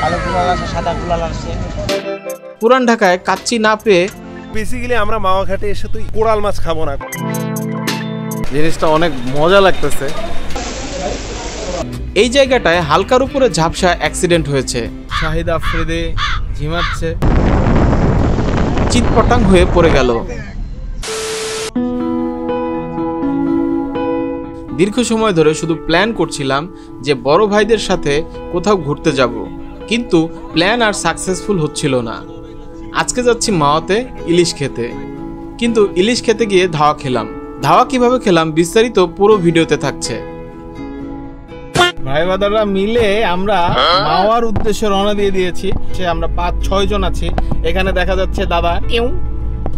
কালো কুলাল আছে, সাদা কুলাল আছে। পুরান ঢাকায় কাচ্চি না পেয়ে বেসিক্যালি আমরা মাওয়াঘাটে এসে তো কোরাল মাছ খাবো না। জিনিসটা অনেক মজা লাগতেছে। এই জায়গাটায় হালকার উপরে ঝাপসা অ্যাক্সিডেন্ট হয়েছে। শাহিদ আফ্রিদি ঝিমাচ্ছে, চিৎপটাং হয়ে পড়ে গেল। দীর্ঘ সময় ধরে শুধু প্ল্যান করছিলাম যে বড় ভাইদের সাথে কোথাও ঘুরতে যাব, কিন্তু প্ল্যান আর সাকসেসফুল হচ্ছিল না। আজকে যাচ্ছি মাওয়াতে ইলিশ খেতে, কিন্তু ইলিশ খেতে গিয়ে ধাওয়া খেলাম। ধাওয়া কিভাবে খেলাম বিস্তারিত পুরো ভিডিওতে থাকছে। ভাই বাদাররা মিলে আমরা মাওয়ার উদ্দেশ্যে রওনা দিয়ে দিয়েছি। আমরা 5-6 জন আছি। এখানে দেখা যাচ্ছে দাদা,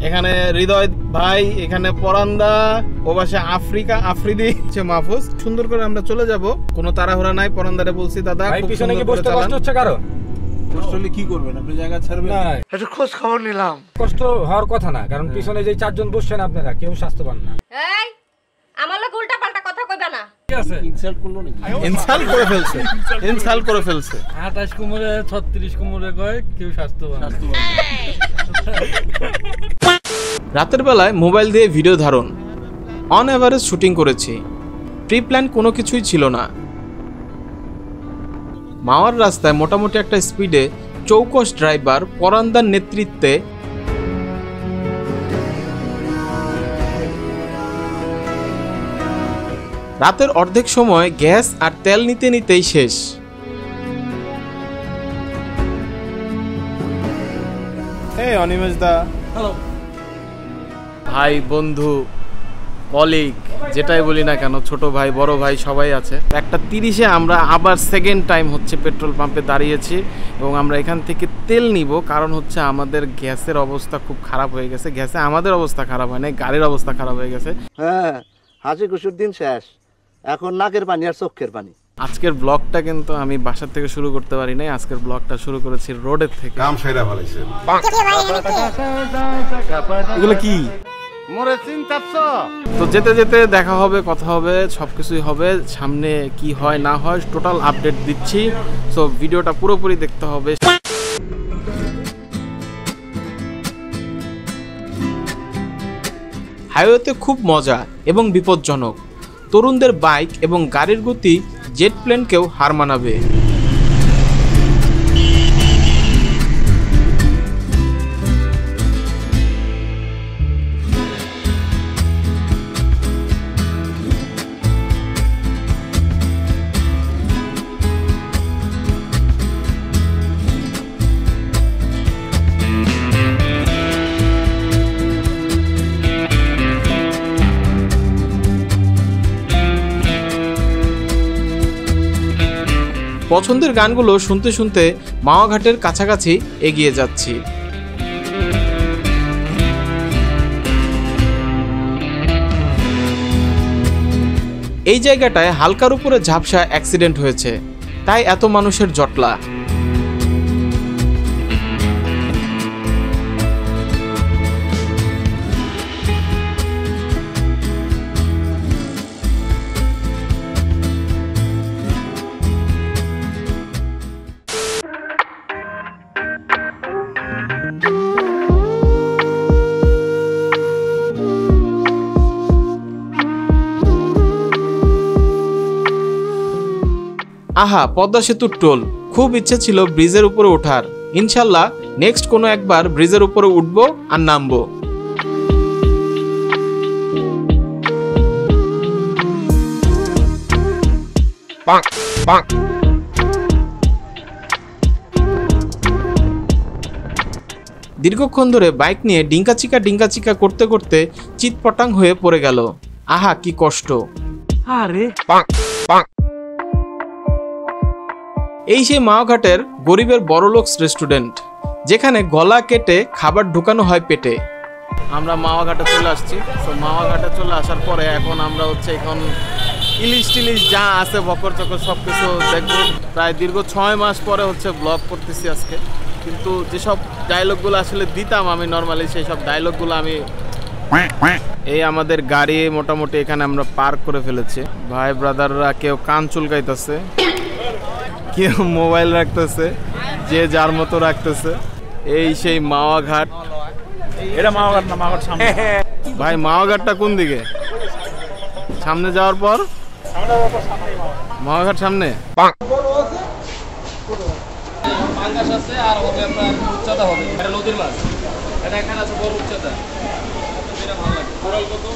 এখানে হৃদয় ভাই, এখানে পরান্দা, ও পাশে আফ্রিদি, মাহফুজ। সুন্দর করে আমরা চলে যাব, কোনো তাড়াহুড়া নাই। পরান্দারে বলছি দাদা পিছনে কি বসতে কষ্ট হচ্ছে কারো? কষ্ট হলে কি করবেন আপনি? জায়গা ছাড়বেন? একটু খোঁজ খবর নিলাম। কষ্ট হওয়ার কথা না, কারণ পিছনে যে 4 জন বসছেন আপনারা কেউ স্বাস্থ্যবান না। এই আমার লোক উল্টা পাল্টা কথা কইবা না। ঠিক আছে, ইনসাল্ট করলো নাকি? ইনসাল্ট করে ফেলছে, ইনসাল্ট করে ফেলছে। 28 কুমোরে 36 কুমোরে কয় কেউ স্বাস্থ্যবান। রাতের বেলায় মোবাইল দিয়ে ভিডিও ধারণ, অন এভারেজ শুটিং করেছি। প্রি প্ল্যান কোনো কিছুই ছিল না। মাওয়ার রাস্তায় মোটামুটি একটা স্পিডে চৌকস ড্রাইভার পরান্দার নেতৃত্বে রাতের অর্ধেক সময় গ্যাস আর তেল নিতে নিতেই শেষ। অনিমেষ দা, হ্যালো ভাই, বন্ধু, কলিগ, যেটাই বলি না কেন, ছোট ভাই বড় ভাই সবাই আছে। 1:30-এ আমরা আবার সেকেন্ড টাইম হচ্ছে পেট্রোল পাম্পে দাঁড়িয়েছি এবং আমরা এখান থেকে তেল নিব। কারণ হচ্ছে আমাদের গ্যাসের অবস্থা খুব খারাপ হয়ে গেছে। গ্যাসে আমাদের অবস্থা খারাপ হয় না, গাড়ির অবস্থা খারাপ হয়ে গেছে। হ্যাঁ, হাসি খুশির দিন শেষ, এখন নাকের পানি আর চোখের পানি। আজকের ব্লগটা কিন্তু আমি বাসার থেকে শুরু করতে পারি নাই। আজকের ব্লগটা শুরু করেছি রোডের থেকে। কাম সেরা ভালোইছে। এগুলো কি? মোরে চিন্তাচ্ছ? তো যেতে যেতে দেখা হবে, কথা হবে, সবকিছুই হবে। সামনে কি হয় না হয় টোটাল আপডেট দিচ্ছি। সো ভিডিওটা পুরোপুরি দেখতে হবে। হাইওয়েতে খুব মজা এবং বিপজ্জনক। তরুণদের বাইক এবং গাড়ির গতি জেট প্লেনকেও হার মানাবে। পছন্দের গানগুলো শুনতে শুনতে মাওয়াঘাটের কাছাকাছি এগিয়ে যাচ্ছি। এই জায়গাটায় হালকার উপরে ঝাপসা অ্যাক্সিডেন্ট হয়েছে, তাই এত মানুষের জটলা। আহা, পদ্মা সেতুর টোল। খুব ইচ্ছে ছিল ব্রিজের উপরে ওঠার। ইনশাল্লাহ নেক্সট কোনো একবার ব্রিজের উপরে উঠবো আর নামবো। দীর্ঘক্ষণ ধরে বাইক নিয়ে ডিঙ্কাচিকা করতে করতে চিৎপটাং হয়ে পড়ে গেল। আহা, কি কষ্ট। আরে এই সেই মাওয়াঘাটের গরিবের বড়লোকস রেস্টুরেন্ট, যেখানে গলা কেটে খাবার ঢুকানো হয় পেটে। আমরা মাওয়াঘাটে চলে আসছি। তো মাওয়াঘাটে চলে আসার পরে এখন আমরা হচ্ছে এখন ইলিশ টিলিশ যা আছে বকর চকর সব কিছু দেখবো। প্রায় দীর্ঘ 6 মাস পরে হচ্ছে ব্লগ করতেছি আজকে, কিন্তু যেসব ডায়লগগুলো আসলে দিতাম আমি নর্মালি, সেই সব ডায়লগগুলো আমি এই আমাদের গাড়ি মোটামুটি এখানে আমরা পার্ক করে ফেলেছি। ভাই ব্রাদাররা কেউ কান চুলকাইতেছে, কেউ মোবাইল রাখতেছে, যে যার মতো রাখতেছে। এই সেই মাওয়া ঘাট। এটা মাওয়াঘাট না, মাওয়াঘাট সামনে। ভাই মাওয়া ঘাটটা কোন দিকে? সামনে যাওয়ার পর মাওয়া ঘাট সামনে। পাঙ্গাস আছে আর হবে আপনার উচ্চতা হবে, এটা নদীর মাছ, এটা এখানে আছে বড় উচ্চতা, এটা ভালো লাগে। কোরাল কত?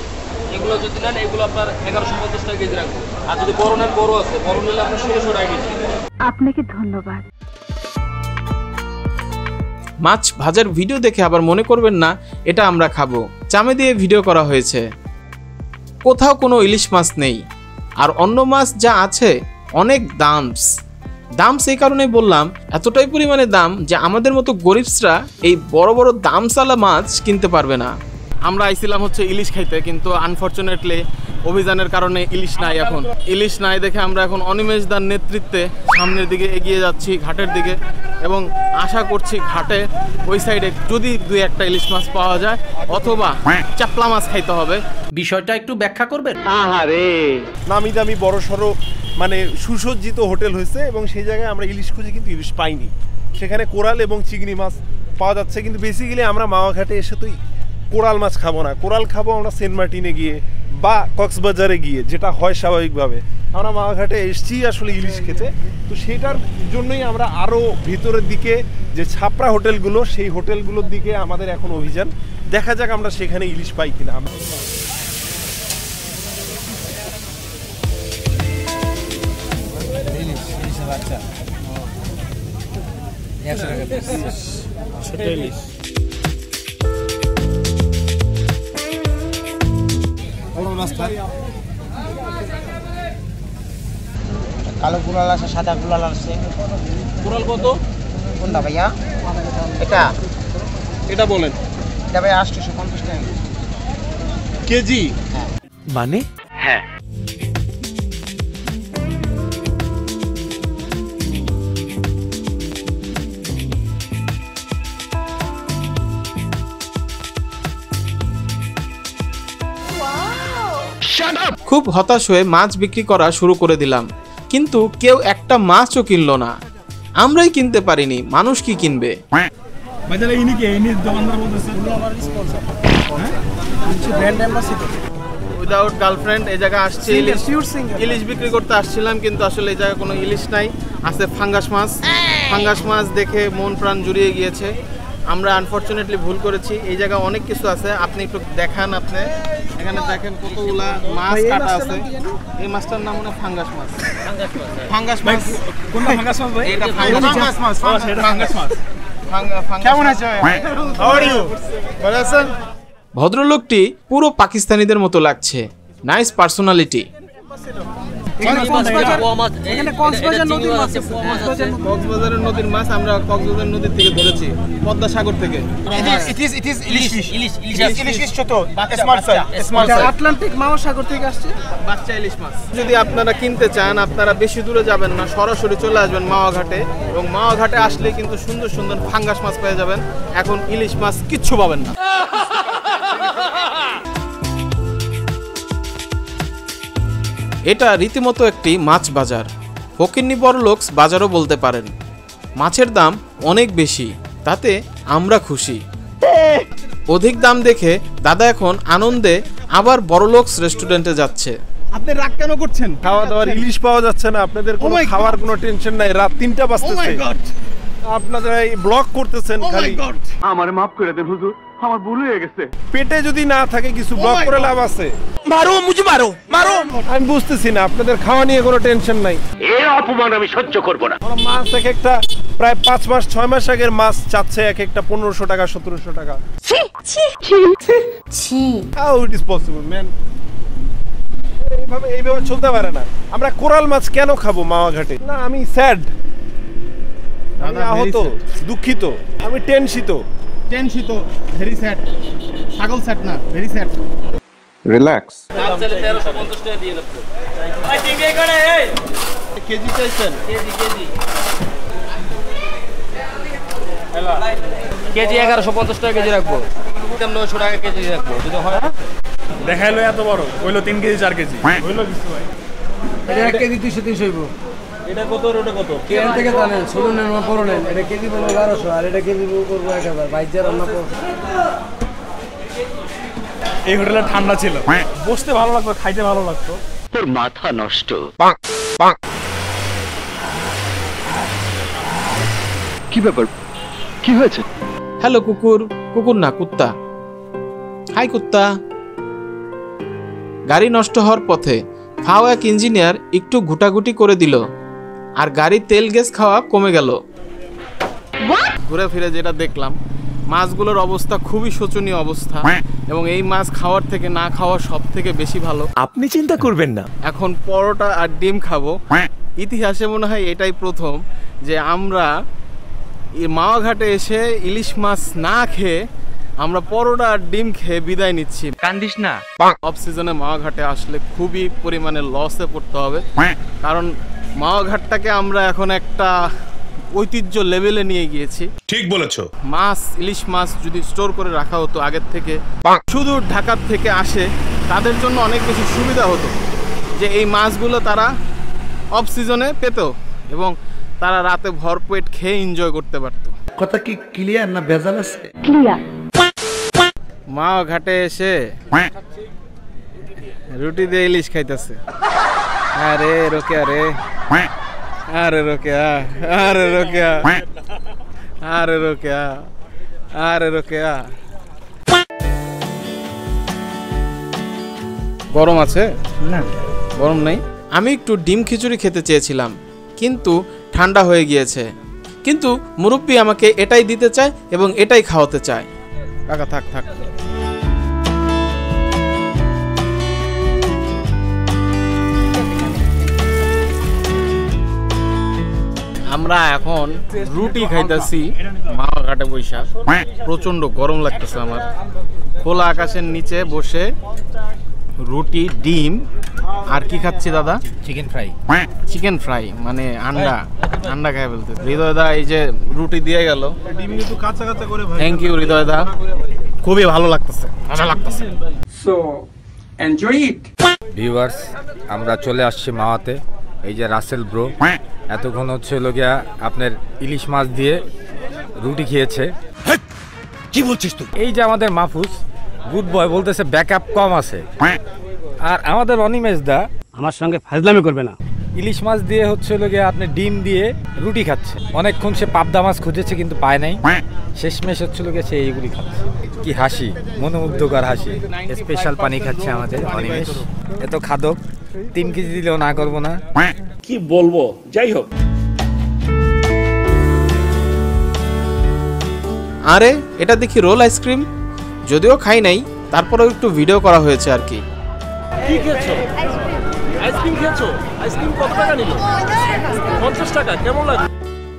এগুলো যদি নেন এগুলো আপনার 1150 টাকা কেজি রাখবো, আর যদি বড় নেন বড় আছে, বড় নিলে আপনার 1600 টাকা কেজি। আপনাকে ধন্যবাদ। মাছ ভাজার ভিডিও দেখে আবার মনে করবেন না এটা আমরা খাবো। চামে দিয়ে ভিডিও করা হয়েছে, কোথাও কোনো ইলিশ মাছ নেই। আর অন্য মাছ যা আছে অনেক দাম সেই কারণে বললাম, এতটাই পরিমাণে দাম যে আমাদের মতো গরিবসরা এই বড় বড় দামসালা মাছ কিনতে পারবে না। আমরা আইছিলাম হচ্ছে ইলিশ খাইতে, কিন্তু আনফরচুনেটলি অভিযানের কারণে ইলিশ নাই। এখন ইলিশ নাই দেখে আমরা এখন অনিমেষ দার নেতৃত্বে সামনের দিকে এগিয়ে যাচ্ছি ঘাটের দিকে, এবং আশা করছি ঘাটে ওই সাইডে যদি দুই একটা ইলিশ মাছ পাওয়া যায় অথবা চাপলা মাছ খাইতে হবে। বিষয়টা একটু ব্যাখ্যা করবেন? নামি দামি বড় সড়ো মানে সুসজ্জিত হোটেল হয়েছে, এবং সেই জায়গায় আমরা ইলিশ খুঁজে কিন্তু ইলিশ পাইনি। সেখানে কোরাল এবং চিংড়ি মাছ পাওয়া যাচ্ছে, কিন্তু বেসিক্যালি আমরা মাওয়াঘাটে এসে তো কোরাল মাছ খাবো না। কোরাল খাবো আমরা সেন্ট মার্টিনে গিয়ে বা কক্সবাজারে গিয়ে, যেটা হয় স্বাভাবিকভাবে। আমরা মাওয়াঘাটে এসেছি আসলে ইলিশ খেতে, তো সেটার জন্যই আমরা আরও ভিতরের দিকে যে ছাপড়া হোটেলগুলো, সেই হোটেলগুলোর দিকে আমাদের এখন অভিযান। দেখা যাক আমরা সেখানে ইলিশ পাই কিনা। কালো কুড়াল আছে, সাদা কুড়াল আছে। কোরাল কত? কোনটা ভাইয়া? এটা এটা বলেন। এটা ভাই 850 টাকা কেজি মানে? হ্যাঁ। খুব হতাশ হয়ে মাছ বিক্রি করা শুরু করে দিলাম, কিন্তু কেউ একটা মাছও কিনলো না। আমরাই কিনতে পারিনি, মানুষ কি কিনবে? উইদাউট গার্লফ্রেন্ড এই জায়গায় আসছে ইলিশ বিক্রি করতে আসছিলাম, কিন্তু আসলে এই জায়গায় কোনো ইলিশ নাই, আছে ফাঙ্গাস মাছ। ফাঙ্গাস মাছ দেখে মন প্রাণ জুড়িয়ে গিয়েছে। আমরা আনফরচুনেটলি ভুল করেছি। এই জায়গায় অনেক কিছু আছে, আপনি একটু দেখান। আপনি এখানে দেখেন কতগুলা মাছ কাটা আছে। এই মাছটার নাম মনে হয় ফাঙ্গাস মাছ। ফাঙ্গাস মাছ কোনটা ফাঙ্গাস মাছ ভাই? এটা ফাঙ্গাস মাছ। ফাঙ্গাস মাছ। কেমন আছে ভাই? How are you? ভালো আছেন? ভদ্রলোকটি পুরো পাকিস্তানিদের মতো লাগছে। Nice personality. কক্সবাজারের নদীর মাছ আমরা কক্সবাজার নদীর থেকে ধরেছি, পদ্মা সাগর থেকে। আটলান্টিক মহাসাগর থেকে আসছে বাচ্চা ইলিশ মাছ। যদি আপনারা কিনতে চান, আপনারা বেশি দূরে যাবেন না, সরাসরি চলে আসবেন মাওয়া ঘাটে, এবং মাওয়া ঘাটে আসলে কিন্তু সুন্দর সুন্দর ফাঙ্গাস মাছ পেয়ে যাবেন। এখন ইলিশ মাছ কিচ্ছু পাবেন না। এটা রীতিমতো একটি মাছ বাজার, ফকিন্নি বড়লোকস বাজারও বলতে পারেন। মাছের দাম অনেক বেশি, তাতে আমরা খুশি। অধিক দাম দেখে দাদা এখন আনন্দে আবার বড়লোকস রেস্টুরেন্টে যাচ্ছে। আপনি রাগ কেন করছেন? খাওয়া দাওয়ার ইলিশ পাওয়া যাচ্ছে না, আপনাদের কোনো খাওয়ার কোনো টেনশন নাই। রাত 3টা বাজতেছে, আপনারা এই ব্লক করতেছেন খালি। আমার মাফ করে দেন হুজুর, আমার ভুল হয়ে গেছে। পেটে যদি না থাকে কিছু, ব্লক করে লাভ আছে? আমি বুঝতেছি না, আপনাদের খাওয়া নিয়ে কোনো টেনশন নাই। এই অপমান আমি সহ্য করব না। মাছ এক একটা প্রায় 5 মাস 6 মাস আগের মাছ চাচ্ছে এক একটা 1500 টাকা 1700 টাকা। How it is possible, man? এইভাবে চলতে পারে না। আমরা কোরাল মাছ কেন খাবো মাওয়া ঘাটে? না, আমি স্যাড, আমি আহত, দুঃখিত, আমি টেনশিত। Very sad. ছাগল স্যাড না, ভেরি স্যাড। রিল্যাক্স। 1350 টাকা দিয়ে নেব। ভাই টিকে করে এই কেজি চাইছেন? কেজি 1150 টাকা কেজি রাখবো, 900 টাকা কেজি রাখবো যদি হয়। দেখাইলো এত বড়, হইলো 3 কেজি 4 কেজি, হইলো কিছু ভাই। এটা 1 কেজি 200-300 হইব। এটা কত আর ওটা কত? কেন থেকে জানেন? শুনুন না পড়লেন, এটা কেজি বলবো 1200 আর এটা কেজি করবো 1000, বাইজে রান্না করব। এই হোটেলে ঠান্ডা ছিল, বসতে ভালো লাগতো, খাইতে ভালো লাগতো। তোর মাথা নষ্ট। কি ব্যাপার, কি হয়েছে? হ্যালো কুকুর, কুকুর না কুত্তা। হাই কুত্তা। গাড়ি নষ্ট হওয়ার পথে ফাও এক ইঞ্জিনিয়ার একটু ঘুটাঘুটি করে দিল আর গাড়ির তেল গ্যাস খাওয়া কমে গেল। ঘুরে ফিরে যেটা দেখলাম, মাছগুলোর অবস্থা খুবই শোচনীয় অবস্থা, এবং এই মাছ খাওয়ার থেকে না খাওয়া সব থেকে বেশি ভালো। আপনি চিন্তা করবেন না। এখন পরোটা আর ডিম খাবো। ইতিহাসে মনে হয় এটাই প্রথম যে আমরা এই মাওয়া ঘাটে এসে ইলিশ মাছ না খেয়ে আমরা পরোটা আর ডিম খেয়ে বিদায় নিচ্ছি। কান্দিস না। অফ সিজনে মাওয়া ঘাটে আসলে খুবই পরিমাণে লসে পড়তে হবে, কারণ মাওয়া ঘাটটাকে আমরা এখন একটা ঐতিহ্য লেভেলে নিয়ে গিয়েছি। ঠিক বলেছো। মাছ, ইলিশ মাছ যদি স্টোর করে রাখা হতো আগের থেকে, শুধু ঢাকার থেকে আসে, তাদের জন্য অনেক বেশি সুবিধা হতো যে এই মাছগুলো তারা অফ সিজনে পেত এবং তারা রাতে ভরপেট খেয়ে এনজয় করতে পারতো। কথা কি ক্লিয়ার না ভেজাল আছে? ক্লিয়ার। মাওয়া ঘাটে এসে রুটি দিয়ে ইলিশ খাইতেছে। আরে রোকেয়া রে, আরে রোকেয়া, আরে রোকেয়া, আরে রোকেয়া, আরে রোকেয়া। গরম আছে না? গরম নেই। আমি একটু ডিম খিচুড়ি খেতে চেয়েছিলাম, কিন্তু ঠান্ডা হয়ে গিয়েছে। কিন্তু মুরব্বি আমাকে এটাই দিতে চায় এবং এটাই খাওয়াতে চায়। কাকা থাক থাক। আমরা এখন রুটি খাইতেছি মাওয়া ঘাটে বৈশা। প্রচন্ড গরম লাগতেছে আমার। খোলা আকাশের নিচে বসে রুটি, ডিম আর কি খাচ্ছি দাদা? Chicken fry. চিকেন ফ্রাই মানে আন্ডা, আন্ডা খাই বলতে। হৃদয় দা এই যে রুটি দিয়ে গেল, ডিম কিন্তু কাঁচা কাঁচা করে ভাই। থ্যাংক ইউ হৃদয় দা, খুবই ভালো লাগতেছে, মজা লাগতেছে। So enjoy it. ভিউয়ার্স, আমরা চলে আসছি মাওয়াতে। এই যে রাসেল ব্রো এতক্ষণ হচ্ছে গিয়া আপনার ইলিশ মাছ দিয়ে রুটি খেয়েছে। কি বলছিস তুই? এই যে আমাদের মাহফুজ গুড বয় বলতেছে ব্যাকআপ কম আছে, আর আমাদের অনিমেষ দা আমার সঙ্গে ফাজলামি করবে না। ইলিশ মাছ দিয়ে হচ্ছে গিয়ে আপনি ডিম দিয়ে রুটি খাচ্ছে। অনেকক্ষণ সে পাবদা মাছ খুঁজেছে কিন্তু পায় নাই, শেষমেশ হচ্ছিল গিয়ে সে এইগুলি খাচ্ছে। কি হাসি, মনোমুগ্ধকর হাসি। স্পেশাল পানি খাচ্ছে আমাদের অনিমেষ। এত খাদক, 3 কেজি দিলেও না করবো না। কি বলবো, যাই হোক। আরে এটা দেখি রোল আইসক্রিম, যদিও খাই নাই, তারপরেও একটু ভিডিও করা হয়েছে আর কি। কি খেয়েছো? আইসক্রিম খেয়েছো? আইসক্রিম কত টাকা নিল? 50 টাকা। কেমন লাগে?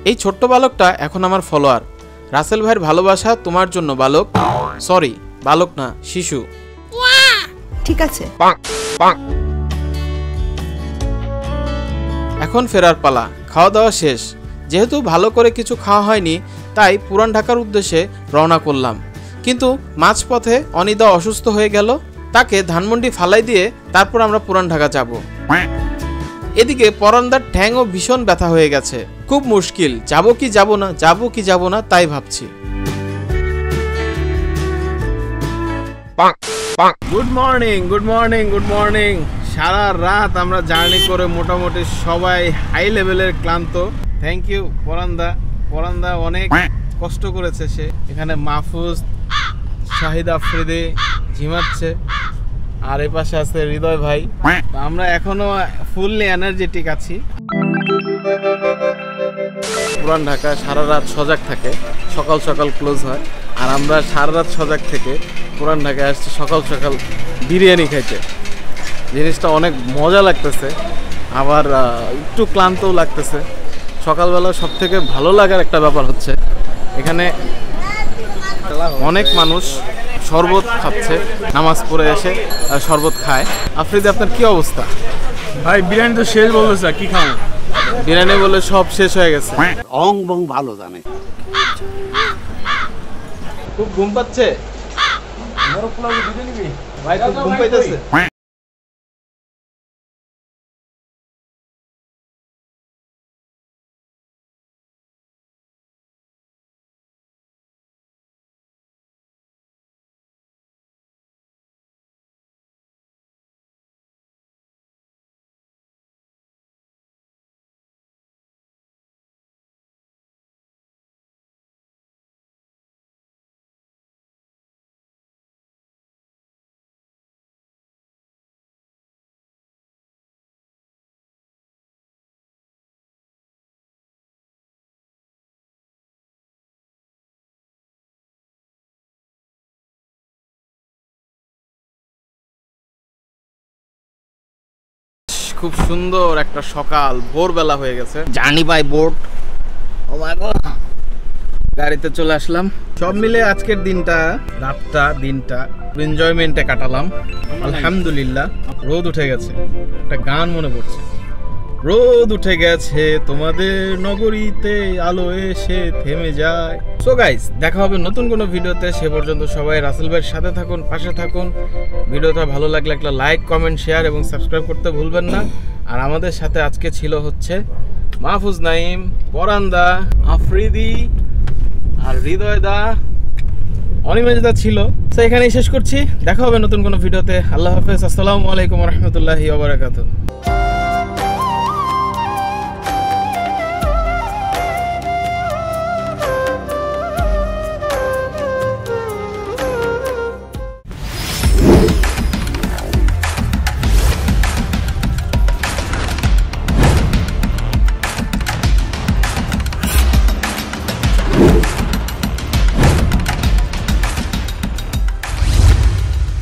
এই ছোট্ট বালকটা এখন আমার ফলোয়ার। রাসেল ভাইয়ের ভালোবাসা তোমার জন্য বালক। সরি, বালক না, শিশু। ঠিক আছে। এখন ফেরার পালা। খাওয়া দাওয়া শেষ। যেহেতু ভালো করে কিছু খাওয়া হয়নি, তাই পুরান ঢাকার উদ্দেশ্যে রওনা করলাম। কিন্তু মাঝপথে অনিদা অসুস্থ হয়ে গেল, তাকে ধানমন্ডি ফালাই দিয়ে তারপর আমরা পুরান ঢাকা যাব। এদিকে পরান্দার ঠ্যাংও ভীষণ ব্যথা হয়ে গেছে। খুব মুশকিল, যাবো কি যাব না, যাবো কি যাব না তাই ভাবছি। Good morning, good morning, good morning. সারা রাত আমরা জার্নি করে মোটামুটি সবাই হাই লেভেলের ক্লান্ত। Thank you পরান্দা। পরান্দা অনেক কষ্ট করেছে সে। এখানে মাহফুজ, শাহিদ আফ্রিদি ঝিমাচ্ছে, আর এ পাশে আছে হৃদয় ভাই। আমরা এখনো ফুললি এনার্জেটিক আছি। পুরান ঢাকা সারা রাত সজাগ থাকে, সকাল সকাল ক্লোজ হয়, আর আমরা সারা রাত সজাগ থেকে পুরান ঢাকায় আসছি সকাল সকাল বিরিয়ানি খাইতে। জিনিসটা অনেক মজা লাগতেছে, আবার একটু ক্লান্তও লাগতেছে। সকালবেলা সব থেকে ভালো লাগার একটা ব্যাপার হচ্ছে এখানে অনেক মানুষ শরবত খাচ্ছে, নামাজ পড়ে এসে শরবত খায়। আফ্রিদি, আপনার কি অবস্থা? ভাই বিরিয়ানি তো শেষ বলতেছে, কি খাবো? বিরিয়ানি বলে সব শেষ হয়ে গেছে। অং বং ভালো জানে। খুব ঘুম পাচ্ছে ভাই, খুব ঘুম পাইতেছে। খুব সুন্দর একটা সকাল, ভোরবেলা হয়ে গেছে। Journey by boat. Oh my God, গাড়িতে চলে আসলাম। সব মিলে আজকের দিনটা, দিনটা এনজয়মেন্টে কাটালাম আলহামদুলিল্লাহ। রোদ উঠে গেছে, একটা গান মনে পড়ছে। রোদ উঠে গেছে তোমাদের নগরীতে, আলো এসে থেমে যায়। সো গাইস, দেখা হবে নতুন কোনো ভিডিওতে। সে পর্যন্ত সবাই রাসেল ভাইয়ের সাথে থাকুন, পাশে থাকুন। ভিডিওটা ভালো লাগলে একটা লাইক, কমেন্ট, শেয়ার এবং সাবস্ক্রাইব করতে ভুলবেন না। আর আমাদের সাথে আজকে ছিল হচ্ছে মাহফুজ নাইম, পরান্দা, আফ্রিদি আর হৃদয় দা, অনিমেষ দা ছিল। তো এখানেই শেষ করছি। দেখা হবে নতুন কোনো ভিডিওতে। আল্লাহ হাফেজ। আসসালামু আলাইকুম ওয়া রাহমাতুল্লাহি ওয়া বারাকাতুহু।